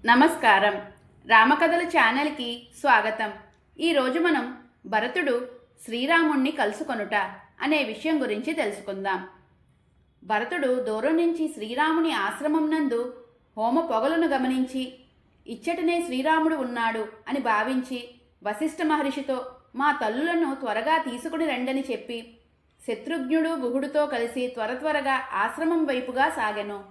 నమస్కారం. రామకథల ఛానల్కి స్వాగతం. ఈరోజు మనం భరతుడు శ్రీరాముణ్ణి కలుసుకొనుట అనే విషయం గురించి తెలుసుకుందాం. భరతుడు దూరం నుంచి శ్రీరాముని ఆశ్రమం నందు హోమ పొగలను గమనించి ఇచ్చటనే శ్రీరాముడు ఉన్నాడు అని భావించి వశిష్ఠ మహర్షితో మా తల్లులను త్వరగా తీసుకుని రండని చెప్పి శత్రుఘ్నుడు గుహుడుతో కలిసి త్వరగా ఆశ్రమం వైపుగా సాగెను.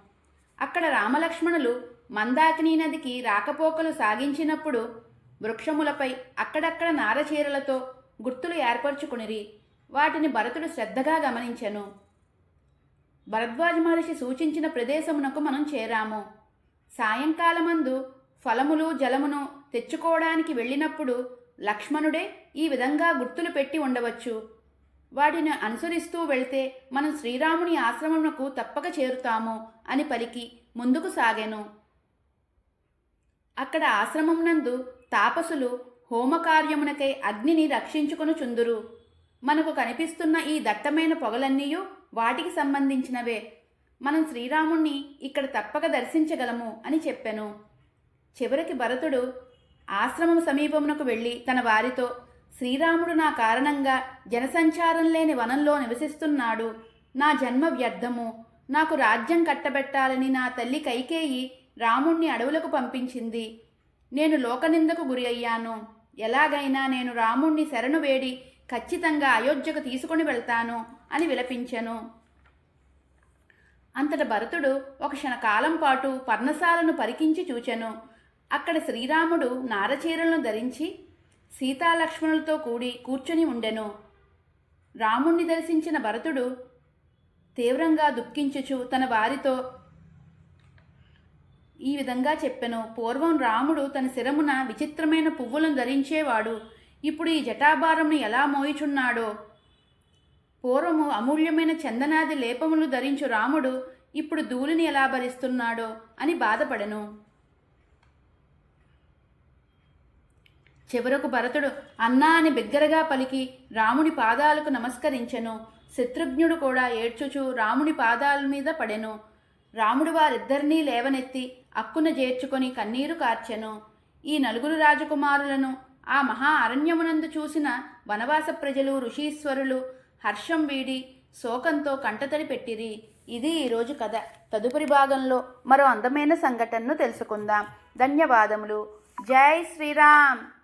అక్కడ రామలక్ష్మణులు మందాకినీ నదికి రాకపోకలు సాగించినప్పుడు వృక్షములపై అక్కడక్కడ నారచీరలతో గుర్తులు ఏర్పరచుకునిరి. వాటిని భరతుడు శ్రద్ధగా గమనించెను. భరద్వాజ మహర్షి సూచించిన ప్రదేశమునకు మనం చేరాము. సాయంకాలమందు ఫలములు జలమును తెచ్చుకోవడానికి వెళ్ళినప్పుడు లక్ష్మణుడే ఈ విధంగా గుర్తులు పెట్టి ఉండవచ్చు. వాటిని అనుసరిస్తూ వెళ్తే మనం శ్రీరాముని ఆశ్రమమునకు తప్పక చేరుతాము అని పలికి ముందుకు సాగెను. అక్కడ ఆశ్రమం నందు తాపసులు హోమకార్యమునకై అగ్నిని రక్షించుకొనుచుందురు. మనకు కనిపిస్తున్న ఈ దట్టమైన పొగలన్నీయూ వాటికి సంబంధించినవే. మనం శ్రీరాముణ్ణి ఇక్కడ తప్పక దర్శించగలము అని చెప్పెను. చివరికి భరతుడు ఆశ్రమం సమీపమునకు వెళ్ళి తన వారితో, శ్రీరాముడు నా కారణంగా జనసంచారం లేని వనంలో నివసిస్తున్నాడు. నా జన్మ వ్యర్థము. నాకు రాజ్యం కట్టబెట్టాలని నా తల్లి కైకేయి రాముణ్ణి అడవులకు పంపించింది. నేను లోకనిందకు గురి అయ్యాను. ఎలాగైనా నేను రాముణ్ణి శరణు వేడి ఖచ్చితంగా అయోధ్యకు తీసుకుని వెళ్తాను అని విలపించెను. అంతట భరతుడు ఒక క్షణకాలం పాటు పర్ణశాలను పరికించి చూచెను. అక్కడ శ్రీరాముడు నారచీరలను ధరించి సీతాలక్ష్మణులతో కూర్చొని ఉండెను. రాముణ్ణి దర్శించిన భరతుడు తీవ్రంగా దుఃఖించుచు తన వారితో ఈ విధంగా చెప్పెను. పూర్వం రాముడు తన శిరమున విచిత్రమైన పువ్వులను ధరించేవాడు. ఇప్పుడు ఈ జటాభారంను ఎలా మోయుచున్నాడో. పూర్వము అమూల్యమైన చందనాది లేపములు ధరించు రాముడు ఇప్పుడు ధూళిని ఎలా భరిస్తున్నాడో అని బాధపడెను. చివరకు భరతుడు అన్నా అని బిగ్గరగా పలికి రాముని పాదాలకు నమస్కరించెను. శత్రుఘ్నుడు కూడా ఏడ్చుచూ రాముని పాదాల మీద పడెను. రాముడు వారిద్దరినీ లేవనెత్తి అక్కున చేర్చుకొని కన్నీరు కార్చెను. ఈ నలుగురు రాజకుమారులను ఆ మహా అరణ్యమునందు చూసిన వనవాస ప్రజలు ఋషీశ్వరులు హర్షం వీడి శోకంతో కంటతడి పెట్టిరి. ఇది ఈరోజు కథ. తదుపరి భాగంలో మరో అందమైన సంఘటనను తెలుసుకుందాం. ధన్యవాదములు. జై శ్రీరామ్.